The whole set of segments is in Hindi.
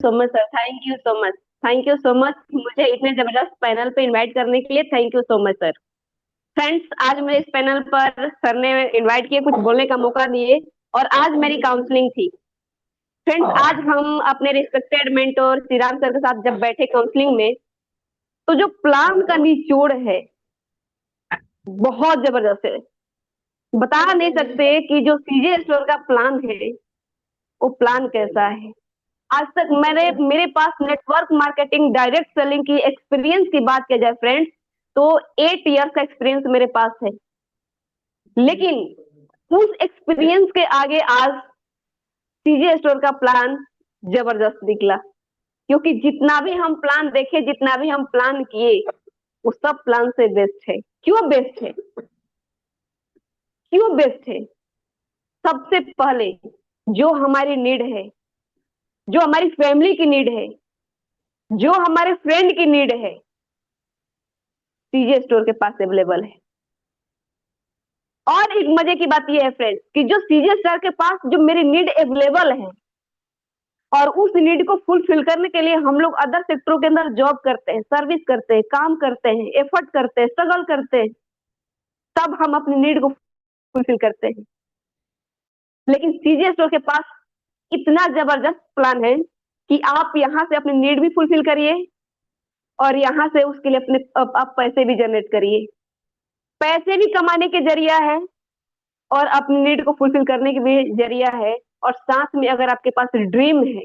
So much sir, thank you so much. Thank you so much मुझे इतने जबरदस्त पैनल पे इनवाइट करने के लिए, thank you so much sir. Friends, आज मुझे इस पैनल पर सर ने इनवाइट किए, कुछ बोलने का मौका दिए, और आज मेरी काउंसलिंग थी। फ्रेंड्स, आज हम अपने रिस्पेक्टेड मेंटोर श्रीराम सर के साथ जब बैठे काउंसलिंग में, तो जो प्लान का निचोड़ है बहुत जबरदस्त है। बता नहीं सकते कि जो सीजे स्टोर का प्लान है वो प्लान कैसा है। आज तक मैंने मेरे पास नेटवर्क मार्केटिंग डायरेक्ट सेलिंग की एक्सपीरियंस की बात की जाए फ्रेंड्स, तो 8 ईयर्स का एक्सपीरियंस मेरे पास है। लेकिन उस एक्सपीरियंस के आगे आज सीजे स्टोर का प्लान जबरदस्त निकला। क्योंकि जितना भी हम प्लान देखे, जितना भी हम प्लान किए, वो सब प्लान से बेस्ट है। क्यों बेस्ट है? क्यों बेस्ट है? सबसे पहले जो हमारी नीड है, जो हमारी फैमिली की नीड है, जो हमारे फ्रेंड की नीड है, सीजे स्टोर के पास अवेलेबल है। और एक मजे की बात यह है फ्रेंड्स कि जो सीजे स्टोर के पास जो मेरी नीड अवेलेबल है, और उस नीड को फुलफिल करने के लिए हम लोग अदर सेक्टरों के अंदर जॉब करते हैं, सर्विस करते हैं, काम करते हैं, एफर्ट करते हैं, स्ट्रगल करते हैं, तब हम अपनी नीड को फुलफिल करते हैं। लेकिन सीजे स्टोर के पास इतना जबरदस्त प्लान है कि आप यहाँ से अपनी नीड भी फुलफिल करिए, और यहाँ से उसके लिए अपने आप पैसे भी जनरेट करिए। पैसे भी कमाने के जरिया है, और अपनी नीड को फुलफिल करने के भी जरिया है। और साथ में अगर आपके पास ड्रीम है,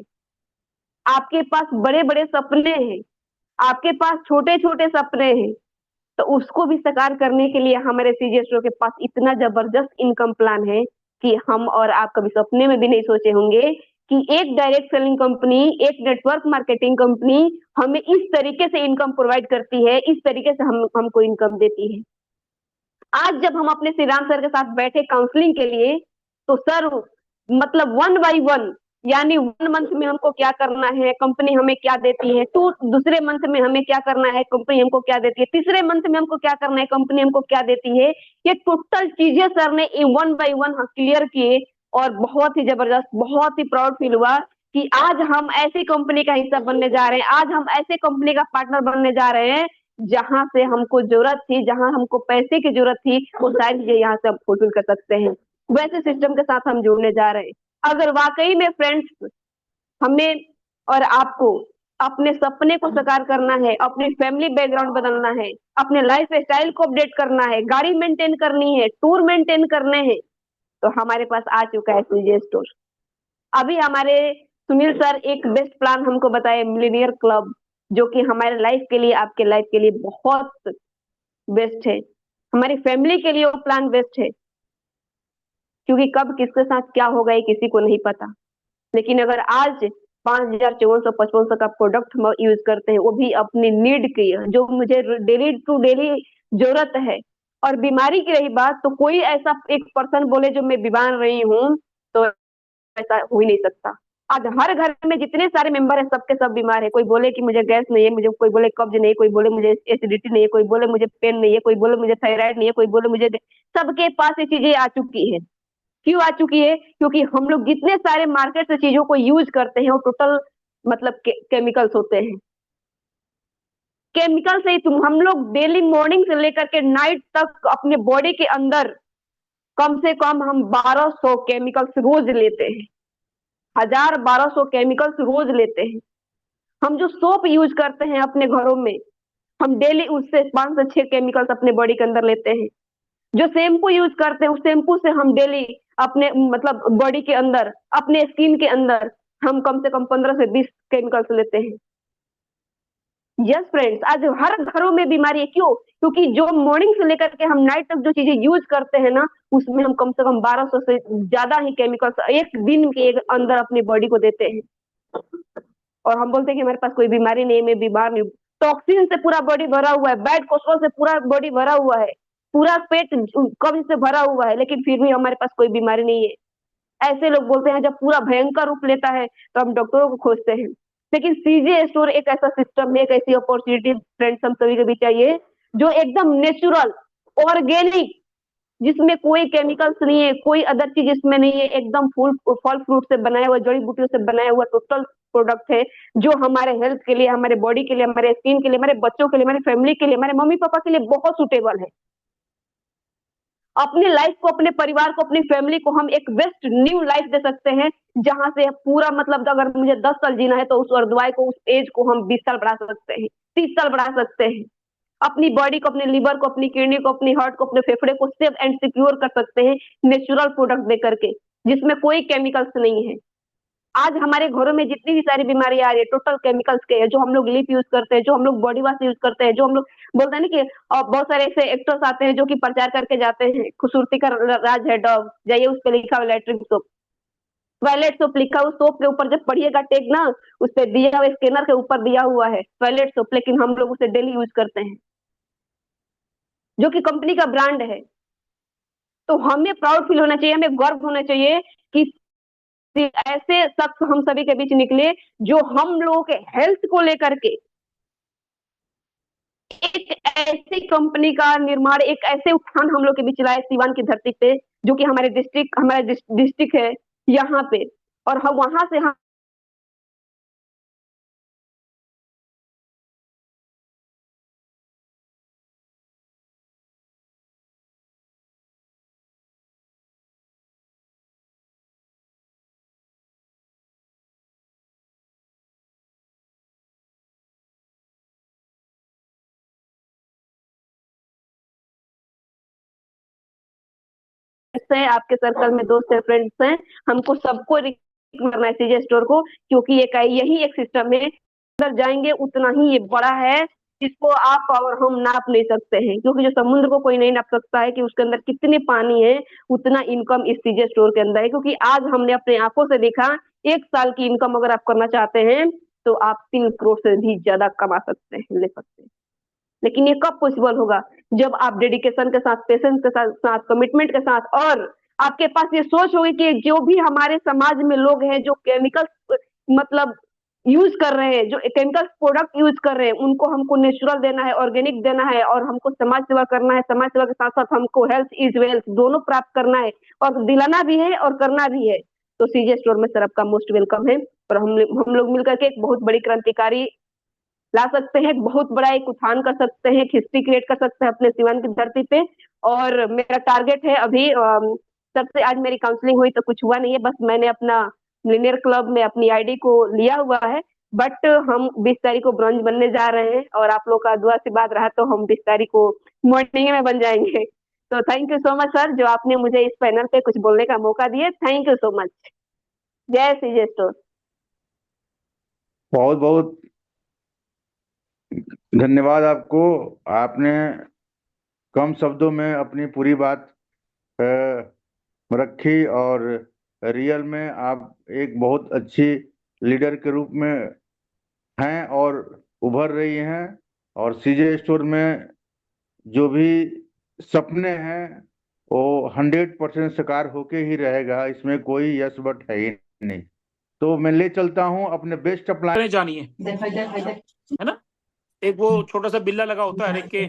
आपके पास बड़े बड़े सपने हैं, आपके पास छोटे छोटे सपने हैं, तो उसको भी साकार करने के लिए हमारे सीजे स्टोर के पास इतना जबरदस्त इनकम प्लान है कि हम और आप कभी सपने में भी नहीं सोचे होंगे कि एक डायरेक्ट सेलिंग कंपनी, एक नेटवर्क मार्केटिंग कंपनी हमें इस तरीके से इनकम प्रोवाइड करती है, इस तरीके से हमको इनकम देती है। आज जब हम अपने श्री राम सर के साथ बैठे काउंसलिंग के लिए, तो सर मतलब 1 बाय 1, यानी 1 मंथ में हमको क्या करना है, कंपनी हमें क्या देती है, दूसरे मंथ में हमें क्या करना है, कंपनी हमको क्या देती है, तीसरे मंथ में हमको क्या करना है, कंपनी हमको क्या देती है, ये टोटल चीजें सर ने 1 बाय 1 क्लियर किए। और बहुत ही जबरदस्त, बहुत ही प्राउड फील हुआ कि आज हम ऐसी कंपनी का हिस्सा बनने जा रहे हैं, आज हम ऐसे कंपनी का पार्टनर बनने जा रहे हैं जहां से हमको जरूरत थी, जहां हमको पैसे की जरूरत थी, वो सारी चीजें यहाँ से हम फुलफिल कर सकते हैं। वैसे सिस्टम के साथ हम जुड़ने जा रहे हैं। अगर वाकई में फ्रेंड्स हमें और आपको अपने सपने को साकार करना है, अपनी फैमिली बैकग्राउंड बदलना है, अपने लाइफ स्टाइल को अपडेट करना है, गाड़ी मेंटेन करनी है, टूर मेंटेन करने हैं, तो हमारे पास आ चुका है सीजे स्टोर। अभी हमारे सुनील सर एक बेस्ट प्लान हमको बताए, मिलीनियर क्लब, जो कि हमारे लाइफ के लिए, आपके लाइफ के लिए बहुत बेस्ट है। हमारी फैमिली के लिए वो प्लान बेस्ट है, क्योंकि कब किसके साथ क्या होगा ये किसी को नहीं पता। लेकिन अगर आज 5,5455 का प्रोडक्ट हम यूज करते हैं, वो भी अपनी नीड की, जो मुझे डेली टू डेली जरूरत है। और बीमारी की रही बात, तो कोई ऐसा एक पर्सन बोले जो मैं बीमार रही हूँ, तो ऐसा हो ही नहीं सकता। आज हर घर में जितने सारे मेंबर हैं, सबके सब बीमार है। कोई बोले कि मुझे गैस नहीं है, मुझे कोई बोले कब्ज नहीं है, कोई बोले मुझे एसिडिटी नहीं है, कोई बोले मुझे पेन नहीं है, कोई बोले मुझे थायराइड नहीं है, कोई बोले मुझे, सबके पास ये चीजें आ चुकी है। क्यों आ चुकी है? क्योंकि हम लोग जितने सारे मार्केट से चीजों को यूज करते हैं, वो टोटल मतलब केमिकल्स होते हैं। केमिकल से ही तुम हम लोग डेली मॉर्निंग से लेकर के नाइट तक अपने बॉडी के अंदर कम से कम हम 1200 केमिकल्स रोज लेते हैं। 1000-1200 केमिकल्स रोज लेते हैं। हम जो सोप यूज करते हैं अपने घरों में, हम डेली उससे 5 से 6 केमिकल्स अपने बॉडी के अंदर लेते हैं। जो शैम्पू यूज करते हैं, उस शैम्पू से हम डेली अपने मतलब बॉडी के अंदर, अपने स्किन के अंदर हम कम से कम 15 से 20 केमिकल्स लेते हैं। यस फ्रेंड्स, आज हर घरों में बीमारी है। क्यों? क्योंकि जो मॉर्निंग से लेकर के हम नाइट तक जो चीजें यूज करते हैं ना, उसमें हम कम से कम 1200 से ज्यादा ही केमिकल्स एक दिन के अंदर अपनी बॉडी को देते हैं। और हम बोलते हैं कि हमारे पास कोई बीमारी नहीं है, मैं बीमार नहीं हूँ। टॉक्सिन से पूरा बॉडी भरा हुआ है, बैड कोलेस्ट्रॉल से पूरा बॉडी भरा हुआ है, पूरा पेट कब्ज से भरा हुआ है, लेकिन फिर भी हमारे पास कोई बीमारी नहीं है। ऐसे लोग बोलते हैं, जब पूरा भयंकर रूप लेता है तो हम डॉक्टरों को खोजते हैं। लेकिन सीजे स्टोर एक ऐसा सिस्टम है, एक ऐसी अपॉर्चुनिटी फ्रेंड्स हम सभी को भी चाहिए, जो एकदम नेचुरल, ऑर्गेनिक, जिसमें कोई केमिकल्स नहीं है, कोई अदर चीज इसमें नहीं है, एकदम फूल फल फ्रूट से बनाया हुआ, जड़ी बूटियों से बनाया हुआ टोटल प्रोडक्ट है, जो हमारे हेल्थ के लिए, हमारे बॉडी के लिए, हमारे स्किन के लिए, हमारे बच्चों के लिए, हमारी फैमिली के लिए, हमारे मम्मी पापा के लिए बहुत सुटेबल है। अपनी लाइफ को, अपने परिवार को, अपनी फैमिली को हम एक बेस्ट न्यू लाइफ दे सकते हैं, जहां से पूरा मतलब अगर मुझे 10 साल जीना है तो उस अर्धवाय को, उस एज को हम 20 साल बढ़ा सकते हैं, 30 साल बढ़ा सकते हैं। अपनी बॉडी को, अपने लिवर को, अपनी किडनी को, अपनी हार्ट को, अपने फेफड़े को सेफ एंड सिक्योर कर सकते हैं नेचुरल प्रोडक्ट दे करके, जिसमें कोई केमिकल्स नहीं है। आज हमारे घरों में जितनी भी सारी बीमारियां आ रही है टोटल केमिकल्स के है, जो हम लोग लिप यूज करते हैं, जो हम लोग बॉडी वॉश यूज करते हैं, जो हम लोग बोलते हैं ना कि बहुत सारे ऐसे एक्टर्स आते हैं जो कि प्रचार करके जाते हैं, खूबसूरती का राज है डव, जाइए उस पर लिखा हुआ लैट्रिन सोप, टॉयलेट सोप लिखा हुआ, सोप के ऊपर जब पढ़िएगा टैग ना, उस पर दिया हुआ, स्कैनर के ऊपर दिया हुआ है टॉयलेट सोप, लेकिन हम लोग उसे डेली यूज करते हैं, जो कि कंपनी का ब्रांड है। तो हमें प्राउड फील होना चाहिए, हमें गर्व होना चाहिए कि ऐसे शख्स हम सभी के बीच निकले, जो हम लोगों के हेल्थ को लेकर के एक ऐसी कंपनी का निर्माण, एक ऐसे उत्थान हम लोग के बीच लाए सीवान की धरती पे, जो कि हमारे डिस्ट्रिक्ट, हमारा डिस्ट्रिक्ट है यहाँ पे, और हम वहां से हम हैं, आपके सर्कल में दोस्त है, फ्रेंड्स हैं, हमको सबको करना है सीजे स्टोर को, क्योंकि यही एक सिस्टम है, अंदर जाएंगे उतना ही ये बड़ा है, जिसको आप और हम नाप नहीं सकते हैं, क्योंकि जो समुद्र को कोई नहीं नाप सकता है कि उसके अंदर कितने पानी है, उतना इनकम इस सीजे स्टोर के अंदर है। क्योंकि आज हमने अपने आंखों से देखा, 1 साल की इनकम अगर आप करना चाहते हैं तो आप 3 करोड़ से भी ज्यादा कमा सकते हैं, ले सकते हैं। लेकिन ये कब पॉसिबल होगा? जब आप डेडिकेशन के साथ, पेशेंस के साथ, कमिटमेंट के साथ, और आपके पास ये सोच होगी कि जो भी हमारे समाज में लोग हैं जो केमिकल मतलब यूज कर रहे हैं, जो केमिकल प्रोडक्ट यूज कर रहे हैं, उनको हमको नेचुरल देना है, ऑर्गेनिक देना है, और हमको समाज सेवा करना है, समाज सेवा के साथ साथ हमको हेल्थ इज वेल्थ दोनों प्राप्त करना है, और दिलाना भी है और करना भी है। तो सीजे स्टोर में सर आपका मोस्ट वेलकम है, और हम लोग मिलकर के एक बहुत बड़ी क्रांतिकारी ला सकते हैं, बहुत बड़ा एक उत्थान कर सकते हैं, हिस्ट्री क्रिएट कर सकते हैं अपने सीवन की धरती पे। और मेरा टारगेट है अभी, सबसे आज मेरी काउंसलिंग हुई तो कुछ हुआ नहीं है, बस मैंने अपना मिलियनियर क्लब में अपनी आईडी को लिया हुआ है, बट हम 20 तारीख को ब्रॉन्ज बनने जा रहे हैं, और आप लोग का दुआ से बात रहा तो हम 20 तारीख को मॉर्निंग में बन जाएंगे। तो thank you so much sir, जो आपने मुझे इस पैनल पे कुछ बोलने का मौका दिए, थैंक यू सो मच। जय सीजे स्टोर। बहुत बहुत धन्यवाद आपको। आपने कम शब्दों में अपनी पूरी बात अ, रखी, और रियल में आप एक बहुत अच्छी लीडर के रूप में हैं और उभर रही हैं। और सीजे स्टोर में जो भी सपने हैं वो 100% साकार होके ही रहेगा, इसमें कोई यस बट है ही नहीं। तो मैं ले चलता हूं अपने बेस्ट अप्लाई। जानिए, है ना, एक वो छोटा सा बिल्ला लगा होता है हर एक के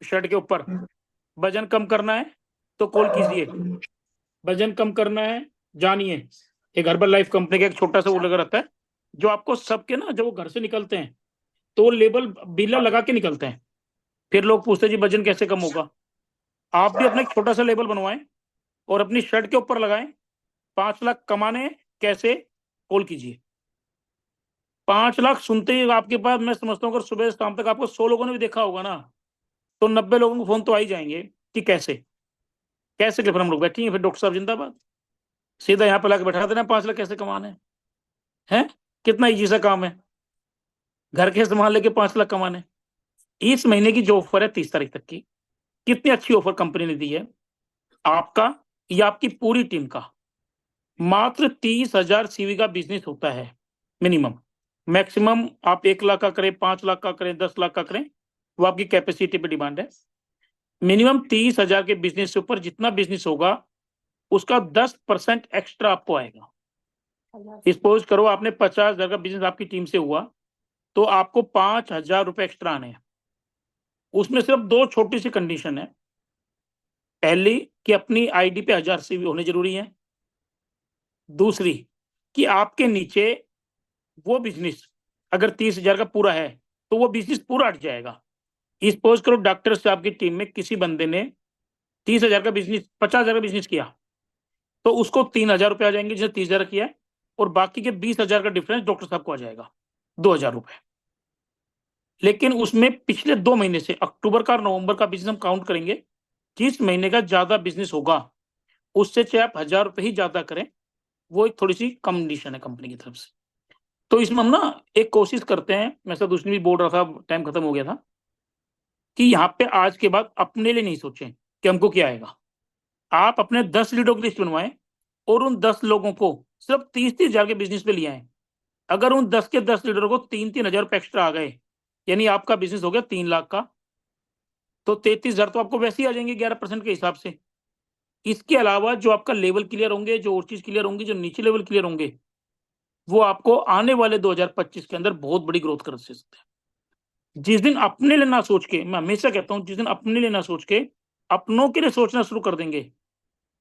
शर्ट के ऊपर। वजन कम करना है तो कॉल कीजिए, वजन कम करना है जानिए। एक हर्बल लाइफ कंपनी का एक छोटा सा वो लगा रहता है, जो आपको सबके ना, जब वो घर से निकलते हैं तो वो लेबल बिल्ला लगा के निकलते हैं। फिर लोग पूछते हैं जी वजन कैसे कम होगा। आप भी अपना एक छोटा सा लेबल बनवाएं और अपनी शर्ट के ऊपर लगाएं, 5 लाख कमाने कैसे, कॉल कीजिए। 5 लाख सुनते ही आपके पास, मैं समझता हूँ अगर सुबह से शाम तक आपको 100 लोगों ने भी देखा होगा ना, तो 90 लोगों को फोन तो आ ही जाएंगे कि कैसे कैसे के। फिर हम लोग बैठेंगे, फिर डॉक्टर साहब जिंदाबाद, सीधा यहाँ पे लाके बैठा देना, 5 लाख कैसे कमाने हैं। कितना इजी सा काम है, घर के सामान लेके 5 लाख कमाने। इस महीने की जो ऑफर है 30 तारीख तक की, कितनी अच्छी ऑफर कंपनी ने दी है आपका या आपकी पूरी टीम का। मात्र 30,000 सीवी का बिजनेस होता है मिनिमम। मैक्सिमम आप 1 लाख का करें, 5 लाख का करें, 10 लाख का करें, वो आपकी कैपेसिटी पे डिमांड है। मिनिमम 30,000 के बिजनेस से ऊपर जितना बिजनेस होगा उसका 10% एक्स्ट्रा आपको आएगा। सपोज करो आपने 50,000 का बिजनेस आपकी टीम से हुआ, तो आपको 5,000 रुपए एक्स्ट्रा आने हैं। उसमें सिर्फ 2 छोटी सी कंडीशन है। पहली कि अपनी आईडी पे 1000 CV होने जरूरी है। दूसरी कि आपके नीचे वो बिजनेस अगर 30,000 का पूरा है तो वो बिजनेस पूरा हट जाएगा। सपोज करो डॉक्टर साहब की टीम में किसी बंदे ने 30,000 का बिजनेस 50,000 का बिजनेस किया तो उसको 3,000 रुपये आ जाएंगे जिसने 30,000 किया है, और बाकी के 20,000 का डिफरेंस डॉक्टर साहब को आ जाएगा 2,000 रुपये। लेकिन उसमें पिछले 2 महीने से अक्टूबर का और नवंबर का बिजनेस हम काउंट करेंगे। जिस महीने का ज्यादा बिजनेस होगा उससे चाहे आप 1,000 रुपये ही ज्यादा करें, वो एक थोड़ी सी कंडीशन है कंपनी की तरफ से। तो इसमें हम ना एक कोशिश करते हैं, मैं सब दूसरी भी बोल रहा था, टाइम खत्म हो गया था, कि यहाँ पे आज के बाद अपने लिए नहीं सोचें कि हमको क्या आएगा। आप अपने 10 लीडों की लिस्ट बनवाएं और उन 10 लोगों को सिर्फ 30,000 के बिजनेस पे ले आए। अगर उन 10 के 10 लीडरों को 3,000 रुपए एक्स्ट्रा आ गए, यानी आपका बिजनेस हो गया 3 लाख का, तो 33,000 तो आपको वैसे ही आ जाएंगे 11% के हिसाब से। इसके अलावा जो आपका लेवल क्लियर होंगे, जो और चीज क्लियर होंगी, जो नीचे लेवल क्लियर होंगे, वो आपको आने वाले 2025 के अंदर बहुत बड़ी ग्रोथ कर सकते हैं। जिस दिन अपने लिए ना सोच के, मैं हमेशा कहता हूं, जिस दिन अपने लिए ना सोच के अपनों के लिए सोचना शुरू कर देंगे,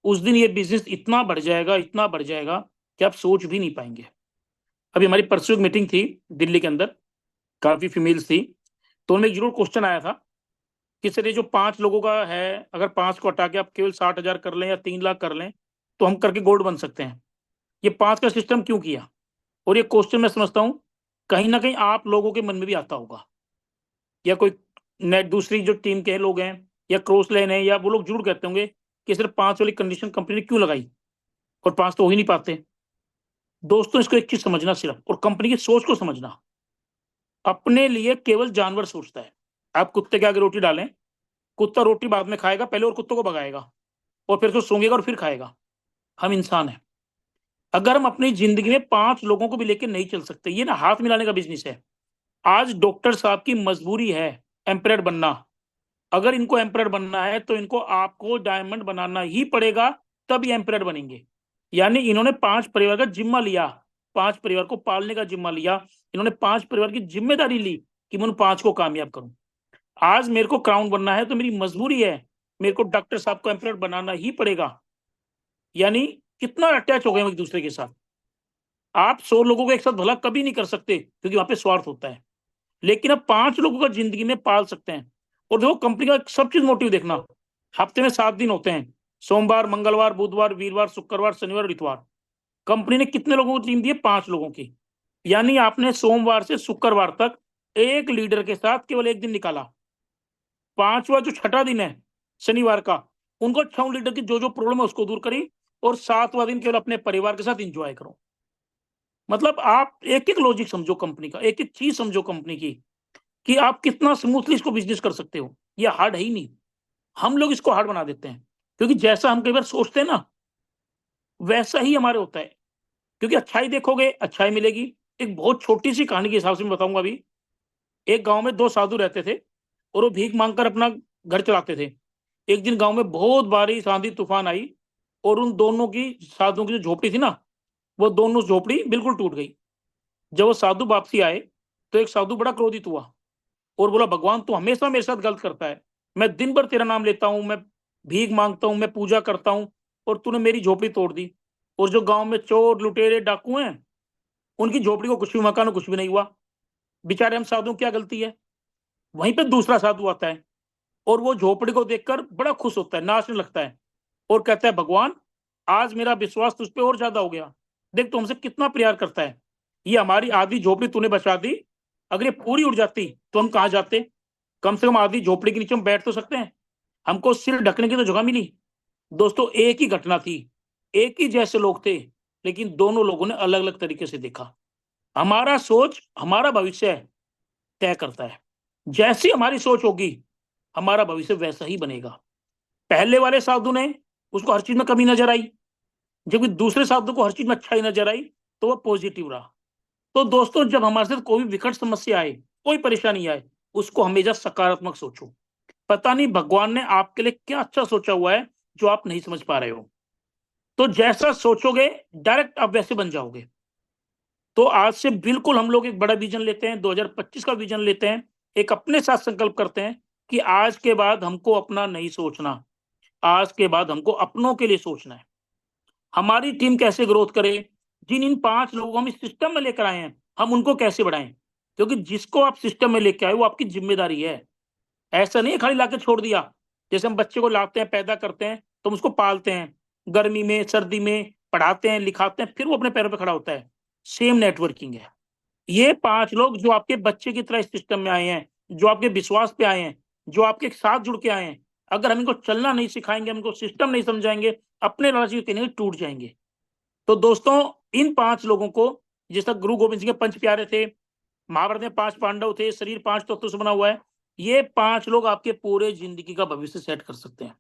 उस दिन ये बिजनेस इतना बढ़ जाएगा, इतना बढ़ जाएगा कि आप सोच भी नहीं पाएंगे। अभी हमारी परसों एक मीटिंग थी दिल्ली के अंदर, काफी फीमेल्स थी, तो उनमें एक जरूर क्वेश्चन आया था कि सर ये जो 5 लोगों का है, अगर 5 को हटा के आप केवल 60,000 कर लें या 3 लाख कर लें तो हम करके गोल्ड बन सकते हैं। ये 5 का सिस्टम क्यों किया? और ये क्वेश्चन मैं समझता हूँ कहीं ना कहीं आप लोगों के मन में भी आता होगा, या कोई नेट दूसरी जो टीम के लोग हैं या क्रॉस लेन है, या वो लोग जरूर कहते होंगे कि सिर्फ 5 वाली कंडीशन कंपनी ने क्यों लगाई, और 5 तो हो ही नहीं पाते। दोस्तों इसको एक चीज समझना सिर्फ, और कंपनी की सोच को समझना, अपने लिए केवल जानवर सोचता है। आप कुत्ते के आगे रोटी डालें, कुत्ता रोटी बाद में खाएगा पहले, और कुत्तों को भगाएगा और फिर तो सूंघेगा और फिर खाएगा। हम इंसान हैं। अगर हम अपनी जिंदगी में 5 लोगों को भी लेकर नहीं चल सकते, ये ना हाथ मिलाने का बिजनेस है। आज डॉक्टर साहब की मजबूरी है एम्परर बनना। अगर इनको एम्परर बनना है तो इनको आपको डायमंड बनाना ही पड़ेगा, तब ये एम्परर बनेंगे। यानी इन्होंने 5 परिवार का जिम्मा लिया, 5 परिवार को पालने का जिम्मा लिया, इन्होंने 5 परिवार की जिम्मेदारी ली कि मैं उन 5 को कामयाब करूं। आज मेरे को क्राउन बनना है तो मेरी मजबूरी है, मेरे को डॉक्टर साहब को एम्परर बनाना ही पड़ेगा। यानी कितना अटैच हो गए हम एक दूसरे के साथ। आप 100 लोगों को एक साथ भला कभी नहीं कर सकते क्योंकि वहां पे स्वार्थ होता है, लेकिन अब 5 लोगों का जिंदगी में पाल सकते हैं। और देखो कंपनी का सब चीज मोटिव देखना, हफ्ते में 7 दिन होते हैं, सोमवार, मंगलवार, बुधवार, वीरवार, शुक्रवार, शनिवार और इतवार। कंपनी ने कितने लोगों की टीम दी है? 5 लोगों की। यानी आपने सोमवार से शुक्रवार तक एक लीडर के साथ केवल एक दिन निकाला। 5वां जो छठा दिन है शनिवार का, उनको 6 लीडर की जो जो प्रॉब्लम है उसको दूर करी, और 7वां दिन केवल अपने परिवार के साथ इंजॉय करो। मतलब आप एक एक लॉजिक समझो कंपनी का, एक एक चीज समझो कंपनी की, कि आप कितना स्मूथली इसको बिजनेस कर सकते हो। ये हार्ड है ही नहीं, हम लोग इसको हार्ड बना देते हैं, क्योंकि जैसा हम कई बार सोचते हैं ना वैसा ही हमारे होता है। क्योंकि अच्छाई देखोगे अच्छाई मिलेगी। एक बहुत छोटी सी कहानी के हिसाब से मैं बताऊंगा। अभी एक गांव में 2 साधु रहते थे और वो भीख मांगकर अपना घर चलाते थे। एक दिन गांव में बहुत बारिश, आंधी तूफान आई, और उन दोनों की, साधुओं की जो झोपड़ी थी ना, वो दोनों झोपड़ी बिल्कुल टूट गई। जब वो साधु वापसी आए तो एक साधु बड़ा क्रोधित हुआ और बोला, भगवान तू हमेशा मेरे साथ गलत करता है, मैं दिन भर तेरा नाम लेता हूँ, मैं भीख मांगता हूँ, मैं पूजा करता हूँ, और तूने मेरी झोपड़ी तोड़ दी। और जो गांव में चोर, लुटेरे, डाकू हैं, उनकी झोपड़ी को कुछ भी, मकान को कुछ भी नहीं हुआ। बेचारे हम साधुओं की क्या गलती है? वहीं पे दूसरा साधु आता है और वो झोपड़ी को देखकर बड़ा खुश होता है, नाचने लगता है और कहता है, भगवान आज मेरा विश्वास तुझ पे और ज्यादा हो गया, देख तू हमसे कितना प्यार करता है। ये हमारी आधी झोपड़ी तूने बचा दी, अगर ये पूरी उड़ जाती तो हम कहाँ जाते? कम से कम आधी झोपड़ी के नीचे हम बैठ तो सकते हैं, हमको सिर ढकने की तो जगह मिली। दोस्तों एक ही घटना थी, एक ही जैसे लोग थे, लेकिन दोनों लोगों ने अलग अलग तरीके से देखा। हमारा सोच हमारा भविष्य तय करता है। जैसी हमारी सोच होगी हमारा भविष्य वैसा ही बनेगा। पहले वाले साधु ने, उसको हर चीज में कमी नजर आई, जबकि दूसरे साधु को हर चीज में अच्छाई नजर आई, तो वह पॉजिटिव रहा। तो दोस्तों जब हमारे साथ कोई विकट समस्या आए, कोई परेशानी आए, उसको हमेशा सकारात्मक सोचो। पता नहीं भगवान ने आपके लिए क्या अच्छा सोचा हुआ है जो आप नहीं समझ पा रहे हो। तो जैसा सोचोगे डायरेक्ट आप वैसे बन जाओगे। तो आज से बिल्कुल हम लोग एक बड़ा विजन लेते हैं, 2025 का विजन लेते हैं, एक अपने साथ संकल्प करते हैं कि आज के बाद हमको अपना नहीं सोचना, आज के बाद हमको अपनों के लिए सोचना है, हमारी टीम कैसे ग्रोथ करे, जिन इन 5 लोगों को हम इस सिस्टम में लेकर आए हैं हम उनको कैसे बढ़ाएं, क्योंकि जिसको आप सिस्टम में लेके आए वो आपकी जिम्मेदारी है। ऐसा नहीं है खाली लाके छोड़ दिया, जैसे हम बच्चे को लाते हैं, पैदा करते हैं, तो हम उसको पालते हैं, गर्मी में सर्दी में पढ़ाते हैं, लिखाते हैं, फिर वो अपने पैरों पे खड़ा होता है। सेम नेटवर्किंग है। ये 5 लोग जो आपके बच्चे की तरह इस सिस्टम में आए हैं, जो आपके विश्वास पे आए हैं, जो आपके साथ जुड़ के आए हैं, अगर हम इनको चलना नहीं सिखाएंगे, हम इनको सिस्टम नहीं समझाएंगे, अपने रास्ते कहीं टूट जाएंगे। तो दोस्तों, इन 5 लोगों को, जिस तरह गुरु गोविंद सिंह के 5 प्यारे थे, महाभारत में 5 पांडव थे, शरीर 5 तत्वों से बना हुआ है, ये 5 लोग आपके पूरे जिंदगी का भविष्य सेट कर सकते हैं।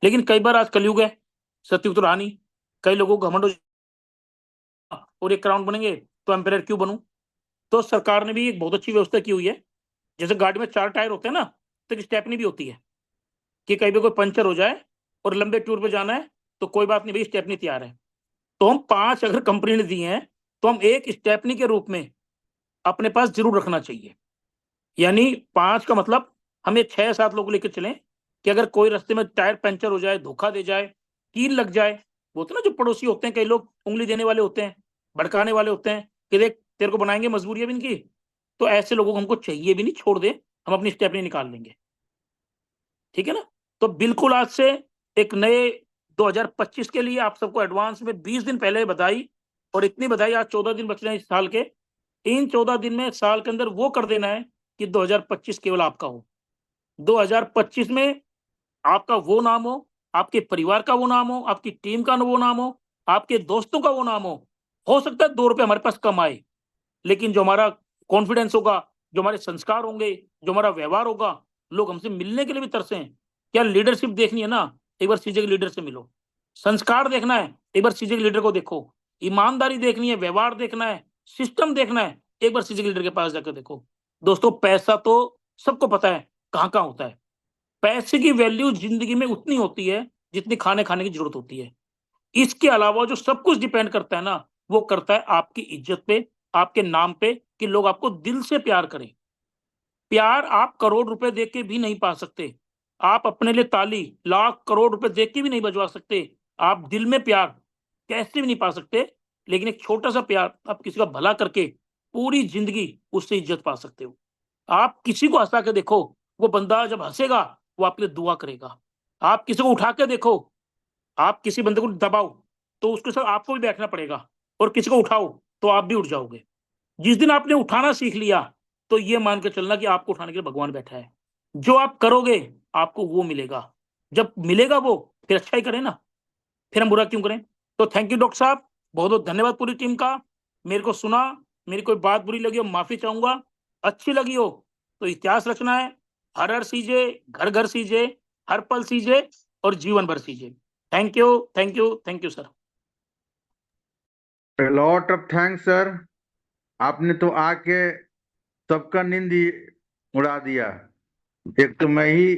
लेकिन कई बार आज कलयुग है, सतयुग तो रहा नहीं, कई लोगों को घमंड और एक क्राउन बनेंगे तो एम्पायर क्यों बनूं। तो सरकार ने भी एक बहुत अच्छी व्यवस्था की हुई है, जैसे गाड़ी में 4 टायर होते हैं ना, तो एक स्टेपनी भी होती है कि कहीं भी कोई पंचर हो जाए और लंबे टूर पे जाना है तो कोई बात नहीं भाई, स्टेपनी तैयार है। तो हम 5 अगर कंपनी ने दिए हैं तो हम एक स्टेपनी के रूप में अपने पास जरूर रखना चाहिए। यानी 5 का मतलब हमें 6-7 लोग लेकर चलें कि अगर कोई रास्ते में टायर पंचर हो जाए, धोखा दे जाए, कील लग जाए, वो तो ना जो पड़ोसी होते हैं, कई लोग उंगली देने वाले होते हैं, भड़काने वाले होते हैं कि देख तेरे को बनाएंगे, मजबूरी है भी इनकी, तो ऐसे लोगों को हमको चाहिए भी नहीं, छोड़ दे, हम अपनी स्टेपनी निकाल लेंगे। ठीक है ना। तो बिल्कुल आज से एक नए 2025 के लिए आप सबको एडवांस में 20 दिन पहले बधाई, और इतनी बधाई, आज 14 दिन बच रहे हैं इस साल के, इन 14 दिन में साल के अंदर वो कर देना है कि 2025 केवल आपका हो। 2025 में आपका वो नाम हो, आपके परिवार का वो नाम हो, आपकी टीम का वो नाम हो, आपके दोस्तों का वो नाम हो सकता है 2 रुपए हमारे पास कम आए, लेकिन जो हमारा कॉन्फिडेंस होगा, जो हमारे संस्कार होंगे, जो हमारा व्यवहार होगा, लोग हमसे मिलने के लिए भी तरसे। क्या लीडरशिप देखनी है ना, एक बार सीजे के लीडर से मिलो। संस्कार देखना है, एक बार सीजे के लीडर को देखो। ईमानदारी देखनी है, व्यवहार देखना है, सिस्टम देखना है, एक बार सीजे के लीडर के पास जाकर देखो। दोस्तों, पैसा तो सबको पता है कहाँ कहाँ होता है, पैसे की वैल्यू जिंदगी में उतनी होती है जितनी खाने खाने की जरूरत होती है। इसके अलावा जो सब कुछ डिपेंड करता है ना, वो करता है आपकी इज्जत पे, आपके नाम पे, कि लोग आपको दिल से प्यार करें। प्यार आप करोड़ रुपए दे के भी नहीं पा सकते, आप अपने लिए ताली लाख करोड़ रुपए दे के भी नहीं बजवा सकते, आप दिल में प्यार कैसे भी नहीं पा सकते। लेकिन एक छोटा सा प्यार आप किसी का भला करके पूरी जिंदगी उससे इज्जत पा सकते हो। आप किसी को हंसा के देखो, वो बंदा जब हंसेगा वो आपके लिए दुआ करेगा। आप किसी को उठा के देखो, आप किसी बंदे को दबाओ तो उसके साथ आपको भी बैठना पड़ेगा, और किसी को उठाओ तो आप भी उठ जाओगे। जिस दिन आपने उठाना सीख लिया तो ये मान के चलना कि आपको उठाने के लिए भगवान बैठा है। जो आप करोगे आपको वो मिलेगा, जब मिलेगा वो फिर अच्छा ही करें ना, फिर हम बुरा क्यों करें। तो थैंक यू डॉक्टर साहब, बहुत बहुत धन्यवाद पूरी टीम का। मेरे को सुना, मेरी कोई बात बुरी लगी हो माफी चाहूंगा, अच्छी लगी हो तो इतिहास रचना है, हर हर सीजे, घर घर सीजे, हर पल सीजे और जीवन भर CJ. Thank you, thank you, thank you sir. Lot of thanks sir, आपने तो आके सबका नींद ही उड़ा दिया। एक तो मैं ही